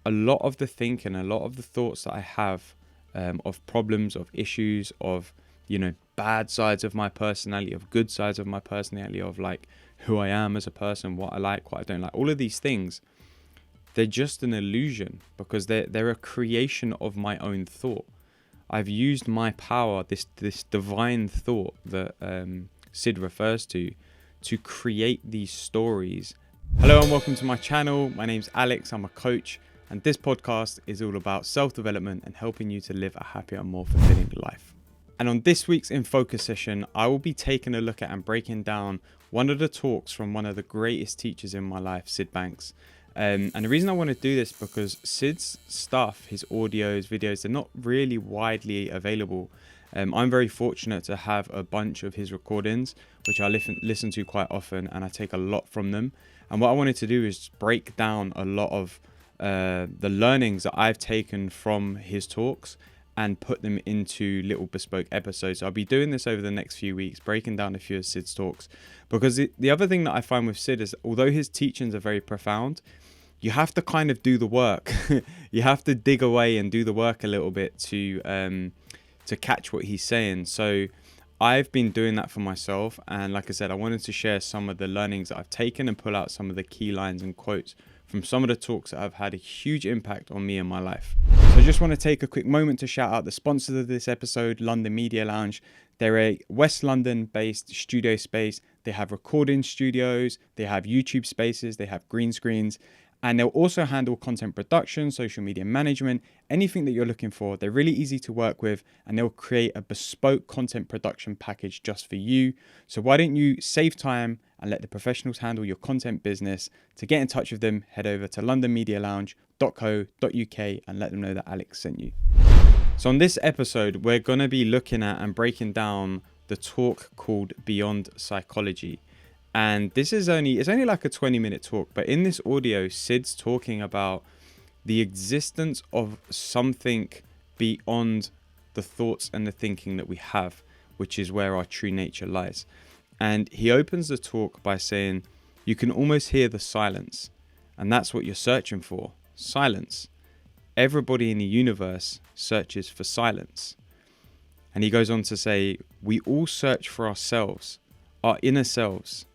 a lot of the thinking, a lot of the thoughts that I have of problems, of issues, of, bad sides of my personality, of good sides of my personality, of like who I am as a person, what I like, what I don't like, all of these things, they're just an illusion because they're a creation of my own thought. I've used my power, this divine thought that Syd refers to create these stories. Hello and welcome to my channel. My name's Alex. I'm a coach, and this podcast is all about self-development and helping you to live a happier and more fulfilling life. And on this week's In Focus session, I will be taking a look at and breaking down one of the talks from one of the greatest teachers in my life, Syd Banks. And the reason I want to do this because Syd's stuff, his audios, videos, they're not really widely available. I'm very fortunate to have a bunch of his recordings, which I listen to quite often, and I take a lot from them. And what I wanted to do is break down a lot of the learnings that I've taken from his talks and put them into little bespoke episodes. So I'll be doing this over the next few weeks, breaking down a few of Syd's talks. Because the other thing that I find with Syd is, although his teachings are very profound, you have to kind of do the work. You have to dig away and do the work a little bit to catch what he's saying. So I've been doing that for myself. And like I said, I wanted to share some of the learnings that I've taken and pull out some of the key lines and quotes from some of the talks that have had a huge impact on me and my life. So I just want to take a quick moment to shout out the sponsors of this episode, London Media Lounge. They're a West London based studio space. They have recording studios, they have YouTube spaces, they have green screens, and they'll also handle content production, social media management, anything that you're looking for. They're really easy to work with, and they'll create a bespoke content production package just for you. So why don't you save time and let the professionals handle your content business? To get in touch with them, head over to londonmedialounge.co.uk and let them know that Alex sent you. So on this episode, we're going to be looking at and breaking down the talk called Beyond Psychology. And this is it's only like a 20-minute talk, but in this audio, Syd's talking about the existence of something beyond the thoughts and the thinking that we have, which is where our true nature lies. And he opens the talk by saying, you can almost hear the silence, and that's what you're searching for, silence. Everybody in the universe searches for silence. And he goes on to say, we all search for ourselves, our inner selves.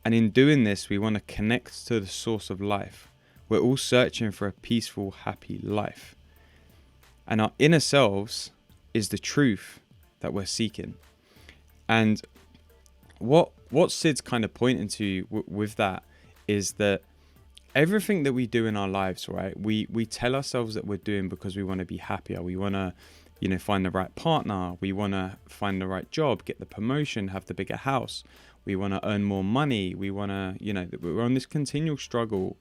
And in doing this, we want to connect to the source of life. We're all searching for a peaceful, happy life. And our inner selves is the truth that we're seeking. And what Syd's kind of pointing to with that is that everything that we do in our lives, right? We tell ourselves that we're doing because we want to be happier. We want to, find the right partner. We want to find the right job, get the promotion, have the bigger house. We want to earn more money. We want to, we're on this continual struggle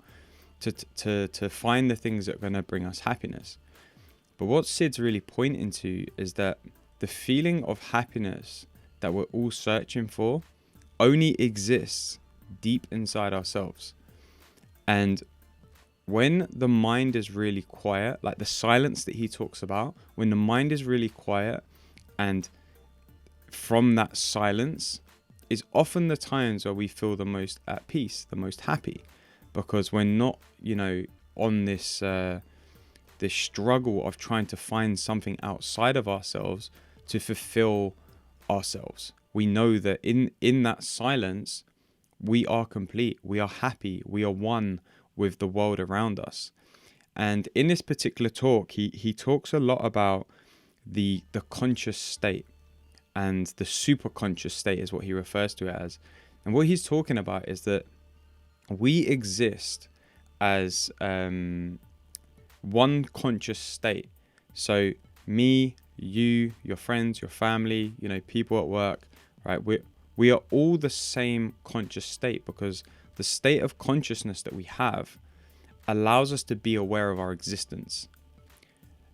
to find the things that are going to bring us happiness. But what Syd's really pointing to is that the feeling of happiness that we're all searching for only exists deep inside ourselves. And when the mind is really quiet, like the silence that he talks about, when the mind is really quiet, and from that silence is often the times where we feel the most at peace, the most happy, because we're not, on this this struggle of trying to find something outside of ourselves to fulfill ourselves. We know that in that silence, we are complete, we are happy, we are one with the world around us. And in this particular talk, he talks a lot about the conscious state. And the superconscious state is what he refers to it as. And what he's talking about is that we exist as one conscious state. So me, you, your friends, your family, people at work, right? We are all the same conscious state, because the state of consciousness that we have allows us to be aware of our existence.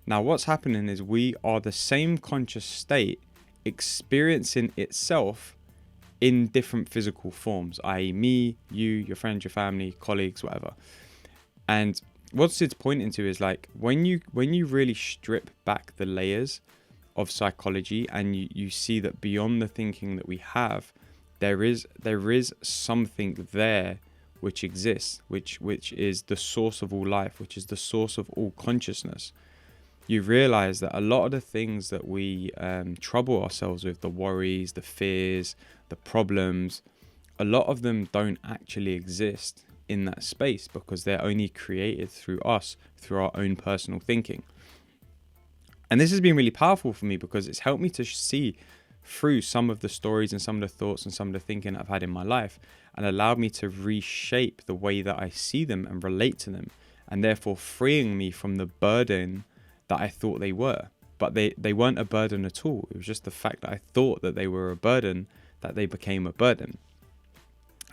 Now, what's happening is we are the same conscious state experiencing itself in different physical forms, i.e. me, you, your friends, your family, colleagues, whatever. And what Syd's pointing to is like when you really strip back the layers of psychology and you see that beyond the thinking that we have, there is something there which exists, which is the source of all life, which is the source of all consciousness, you realize that a lot of the things that we trouble ourselves with, the worries, the fears, the problems, a lot of them don't actually exist in that space because they're only created through us, through our own personal thinking. And this has been really powerful for me because it's helped me to see through some of the stories and some of the thoughts and some of the thinking I've had in my life, and allowed me to reshape the way that I see them and relate to them, and therefore freeing me from the burden that I thought they were. But they weren't a burden at all. It was just the fact that I thought that they were a burden that they became a burden.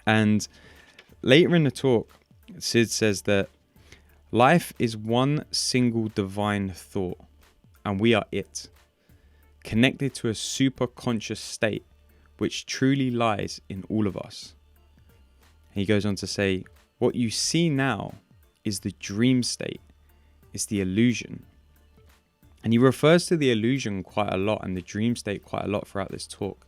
And later in the talk, Syd says that life is one single divine thought, and we are it, connected to a super conscious state which truly lies in all of us. And he goes on to say, what you see now is the dream state, it's the illusion. And he refers to the illusion quite a lot and the dream state quite a lot throughout this talk.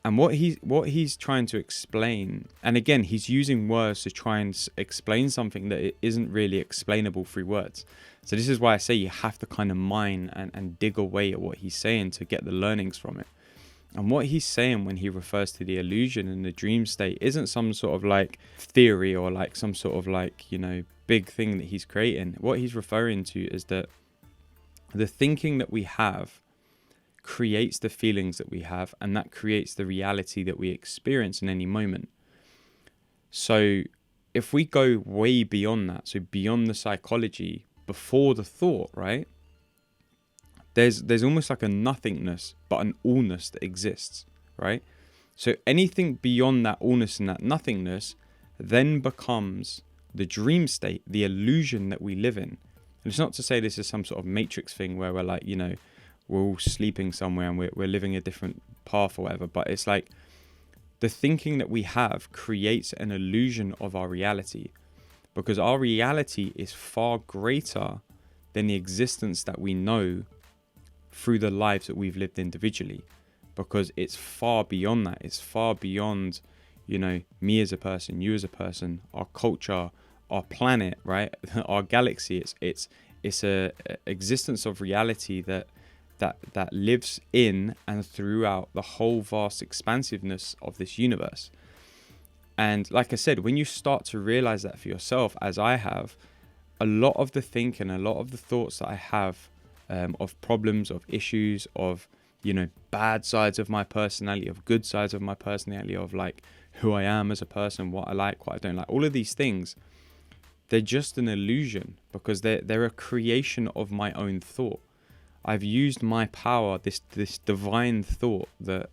And what he's trying to explain, and again, he's using words to try and explain something that it isn't really explainable through words. So this is why I say you have to kind of mine and dig away at what he's saying to get the learnings from it. And what he's saying when he refers to the illusion and the dream state isn't some sort of like theory or like some sort of like, big thing that he's creating. What he's referring to is that the thinking that we have creates the feelings that we have, and that creates the reality that we experience in any moment. So if we go way beyond that, so beyond the psychology, before the thought, right, there's almost like a nothingness but an allness that exists, right? So anything beyond that allness and that nothingness then becomes the dream state, the illusion that we live in. And it's not to say this is some sort of matrix thing where we're like, we're all sleeping somewhere and we're living a different path or whatever. But it's like the thinking that we have creates an illusion of our reality, because our reality is far greater than the existence that we know through the lives that we've lived individually, because it's far beyond that. It's far beyond, me as a person, you as a person, our culture, our planet, right? Our galaxy. It's a existence of reality that lives in and throughout the whole vast expansiveness of this universe. And like I said, when you start to realize that for yourself, as I have, a lot of the thinking, a lot of the thoughts that I have of problems, of issues, of, bad sides of my personality, of good sides of my personality, of like who I am as a person, what I like, what I don't like, all of these things, they're just an illusion because they're a creation of my own thought. I've used my power, this divine thought that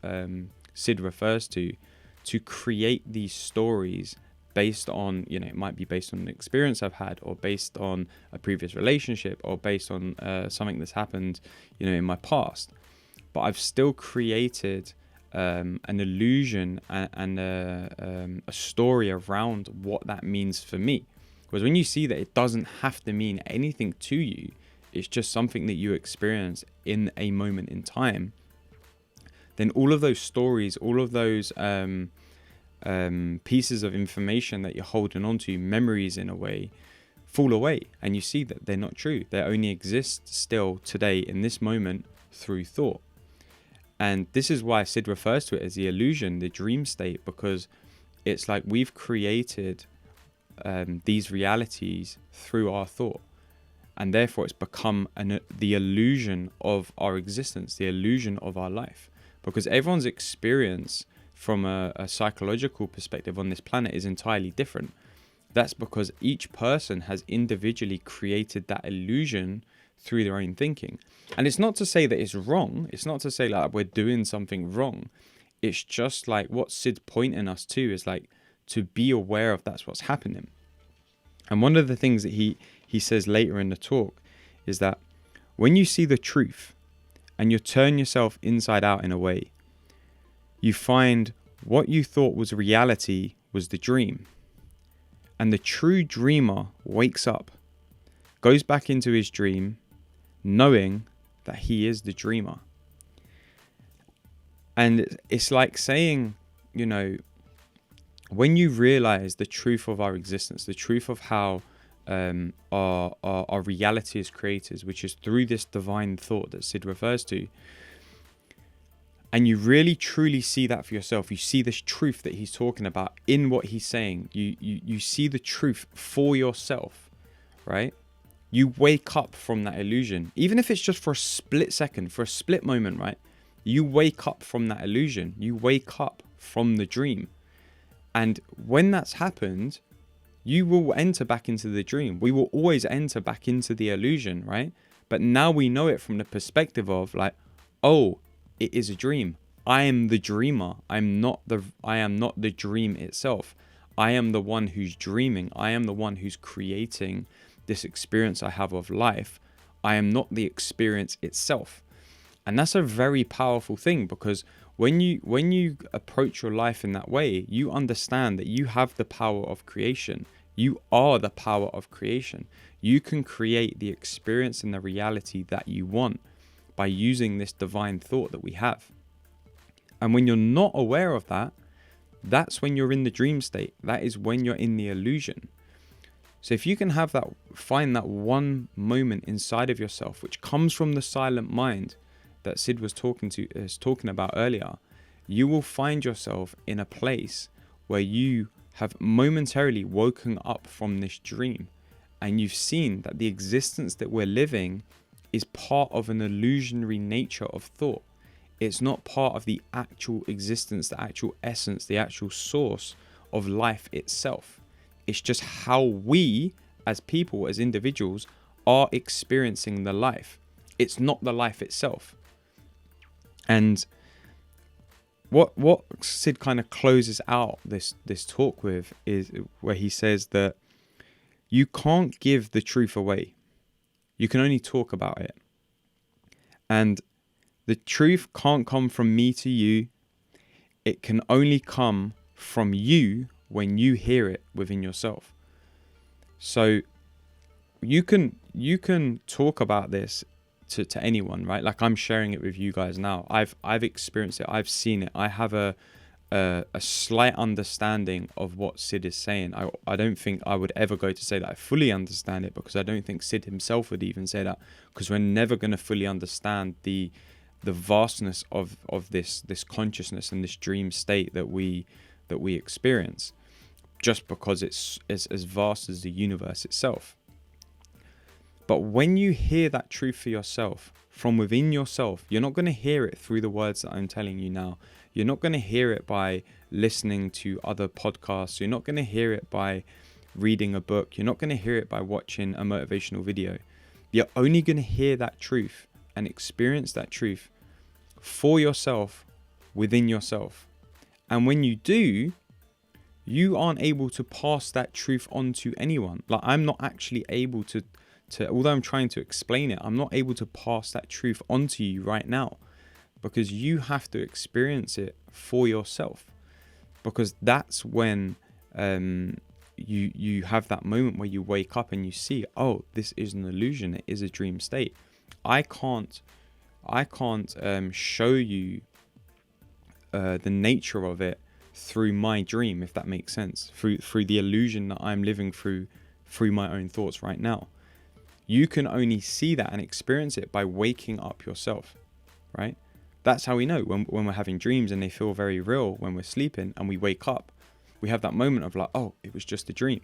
Syd refers to create these stories based on, it might be based on an experience I've had, or based on a previous relationship, or based on something that's happened, in my past. But I've still created an illusion and a story around what that means for me. Because when you see that it doesn't have to mean anything to you, it's just something that you experience in a moment in time, then all of those stories, all of those pieces of information that you're holding on to, memories in a way, fall away, and you see that they're not true. They only exist still today in this moment through thought. And this is why Syd refers to it as the illusion, the dream state, because it's like we've created these realities through our thought. And therefore it's become the illusion of our existence, the illusion of our life. Because everyone's experience from a psychological perspective on this planet is entirely different. That's because each person has individually created that illusion through their own thinking. And it's not to say that it's wrong. It's not to say like we're doing something wrong. It's just like what Syd's pointing us to is like to be aware of that's what's happening. And one of the things that he says later in the talk is that when you see the truth and you turn yourself inside out in a way, you find what you thought was reality was the dream. And the true dreamer wakes up, goes back into his dream, knowing that he is the dreamer. And it's like saying, when you realize the truth of our existence, the truth of how our reality is created, which is through this divine thought that Syd refers to, and you really truly see that for yourself, you see this truth that he's talking about in what he's saying, you see the truth for yourself, right? You wake up from that illusion, even if it's just for a split second, for a split moment, right? You wake up from that illusion, you wake up from the dream. And when that's happened, you will enter back into the dream. We will always enter back into the illusion, right? But now we know it from the perspective of like, oh, it is a dream. I am the dreamer. I am not the dream itself. I am the one who's dreaming. I am the one who's creating this experience I have of life. I am not the experience itself. And that's a very powerful thing, because when you approach your life in that way, you understand that you have the power of creation. You are the power of creation. You can create the experience and the reality that you want by using this divine thought that we have. And when you're not aware of that, that's when you're in the dream state. That is when you're in the illusion. So if you can have that, find that one moment inside of yourself, which comes from the silent mind that Syd was talking about earlier, you will find yourself in a place where you have momentarily woken up from this dream, and you've seen that the existence that we're living is part of an illusionary nature of thought. It's not part of the actual existence, the actual essence, the actual source of life itself. It's just how we, as people, as individuals, are experiencing the life. It's not the life itself. And what Syd kind of closes out this talk with is where he says that you can't give the truth away. You can only talk about it. And the truth can't come from me to you. It can only come from you when you hear it within yourself. So you can talk about this to anyone, right? Like I'm sharing it with you guys now. I've experienced it. I've seen it. I have a slight understanding of what Syd is saying. I don't think I would ever go to say that I fully understand it, because I don't think Syd himself would even say that, because we're never going to fully understand the vastness of this consciousness and this dream state that we experience, just because it's as vast as the universe itself. But when you hear that truth for yourself, from within yourself, you're not going to hear it through the words that I'm telling you now. You're not going to hear it by listening to other podcasts. You're not going to hear it by reading a book. You're not going to hear it by watching a motivational video. You're only going to hear that truth and experience that truth for yourself, within yourself. And when you do, you aren't able to pass that truth on to anyone. Like I'm not actually able to although I'm trying to explain it, I'm not able to pass that truth on to you right now, because you have to experience it for yourself. Because that's when you have that moment where you wake up and you see, oh, this is an illusion. It is a dream state. I can't show you the nature of it through my dream, if that makes sense, through the illusion that I'm living through my own thoughts right now. You can only see that and experience it by waking up yourself, right? That's how we know when we're having dreams and they feel very real when we're sleeping and we wake up. We have that moment of like, oh, it was just a dream,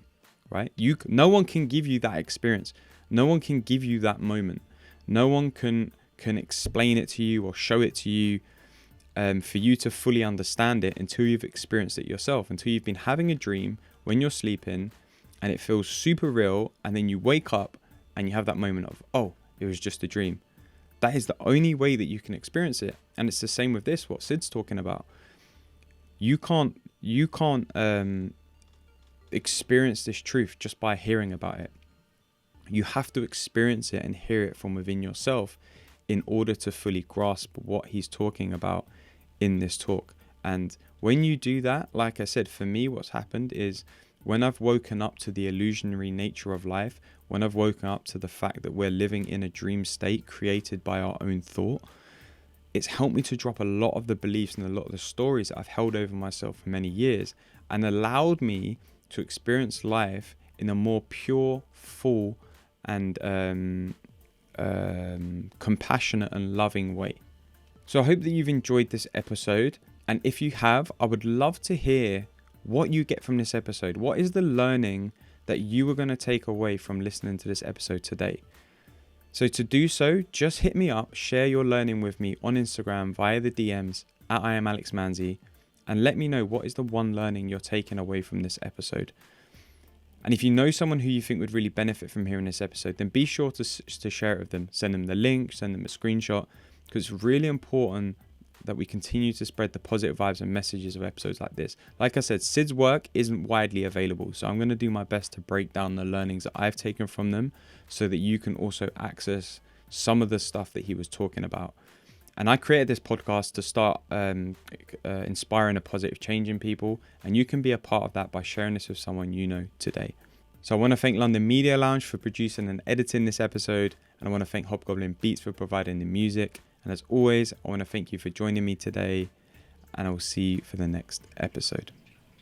right? No one can give you that experience. No one can give you that moment. No one can explain it to you or show it to you for you to fully understand it until you've experienced it yourself, until you've been having a dream when you're sleeping and it feels super real, and then you wake up and you have that moment of, oh, it was just a dream. That is the only way that you can experience it. And it's the same with this, what Syd's talking about. You can't experience this truth just by hearing about it. You have to experience it and hear it from within yourself in order to fully grasp what he's talking about in this talk. And when you do that, like I said, for me, what's happened is when I've woken up to the illusionary nature of life, when I've woken up to the fact that we're living in a dream state created by our own thought, it's helped me to drop a lot of the beliefs and a lot of the stories that I've held over myself for many years. and allowed me to experience life in a more pure, full, and compassionate and loving way. So I hope that you've enjoyed this episode, and if you have, I would love to hear what you get from this episode. What is the learning that you are going to take away from listening to this episode today? So to do so, just hit me up, share your learning with me on Instagram via the DMs at I am Alex Manzi, and let me know what is the one learning you're taking away from this episode. And if you know someone who you think would really benefit from hearing this episode, then be sure to share it with them. Send them the link, send them a screenshot, because it's really important that we continue to spread the positive vibes and messages of episodes like this. Like I said, Syd's work isn't widely available, so I'm going to do my best to break down the learnings that I've taken from them so that you can also access some of the stuff that he was talking about. And I created this podcast to start inspiring a positive change in people, and you can be a part of that by sharing this with someone you know today. So I want to thank London Media Lounge for producing and editing this episode, and I want to thank Hobgoblin Beats for providing the music. And as always, I want to thank you for joining me today, and I will see you for the next episode.